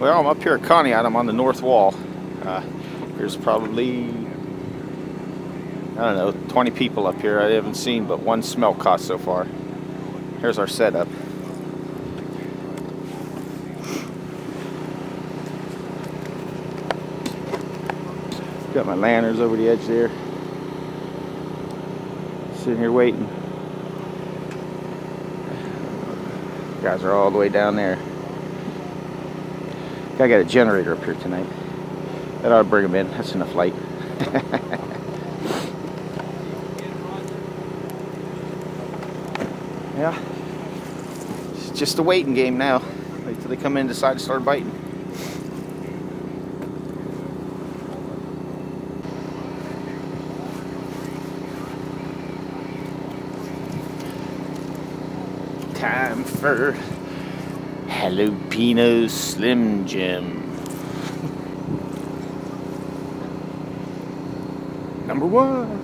Well, I'm up here at Conneaut. I'm on the north wall. There's probably, I don't know, 20 people up here. I haven't seen but one smelt caught so far. Here's our setup. Got my lanterns over the edge there. Sitting here waiting. Guys are all the way down there. I got a generator up here tonight. That ought to bring them in. That's enough light. Yeah. It's just a waiting game now. Wait till they come in and decide to start biting. Time for Jalapeno Slim Jim. Number one.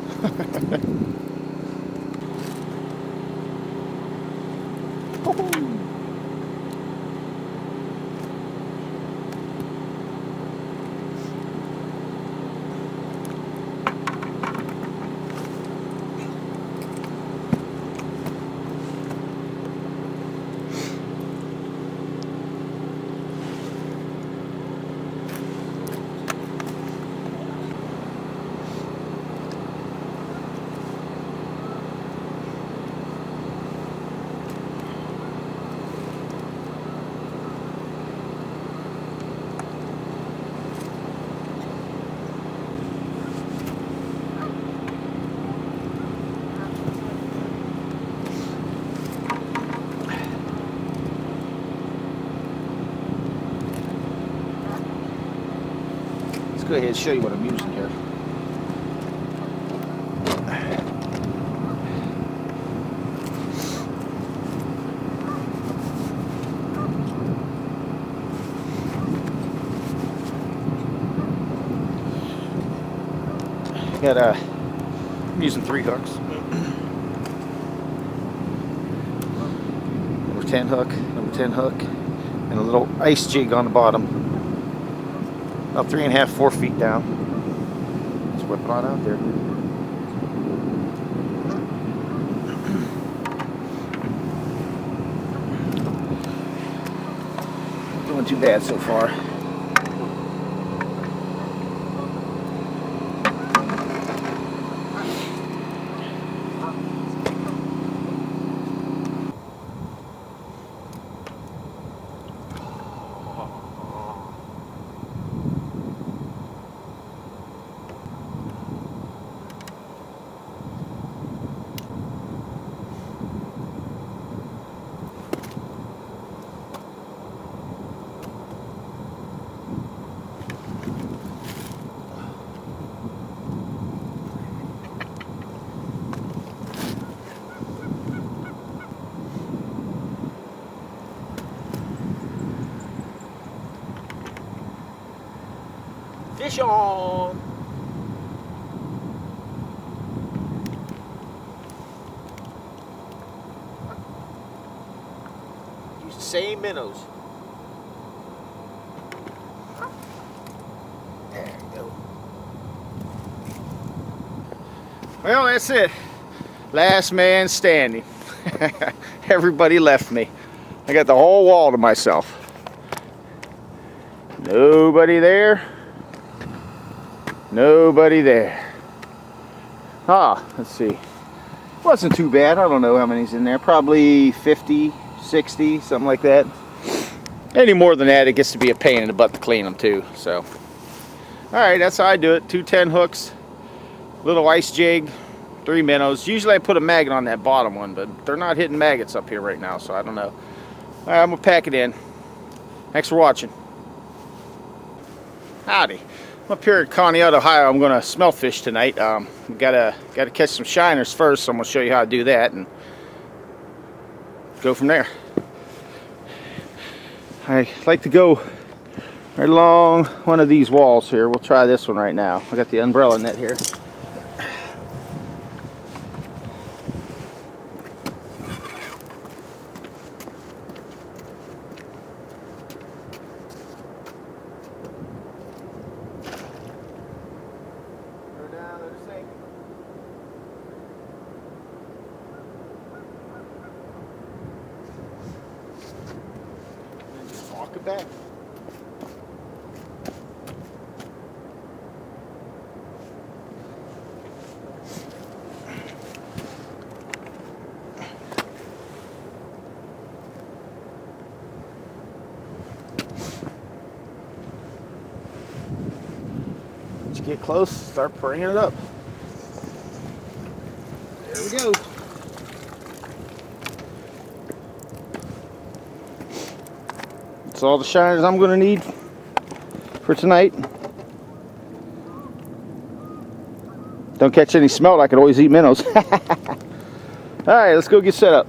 Go ahead and show you what I'm using here. I'm using 3 hooks. Number 10 hook, and a little ice jig on the bottom. About 3.5, 4 feet down. Let's whip it on out there. Not doing too bad so far. Fish on! Use the same minnows. There you go. Well, that's it. Last man standing. Everybody left me. I got the whole wall to myself. Nobody there. Nobody there. Let's see. Wasn't too bad. I don't know how many's in there. Probably 50, 60, something like that. Any more than that, it gets to be a pain in the butt to clean them too. So, alright, that's how I do it. 2 10 hooks, little ice jig, 3 minnows. Usually I put a maggot on that bottom one, but they're not hitting maggots up here right now, so I don't know. Alright, I'm going to pack it in. Thanks for watching. Howdy. I'm up here at Conneaut, Ohio. I'm going to smelt fish tonight. Gotta catch some shiners first, so I'm going to show you how to do that and go from there. I like to go right along one of these walls here. We'll try this one right now. I got the umbrella net here. it back. Once you get close, start bringing it up. There we go. That's all the shiners I'm going to need for tonight. Don't catch any smelt, I could always eat minnows. Alright, let's go get set up.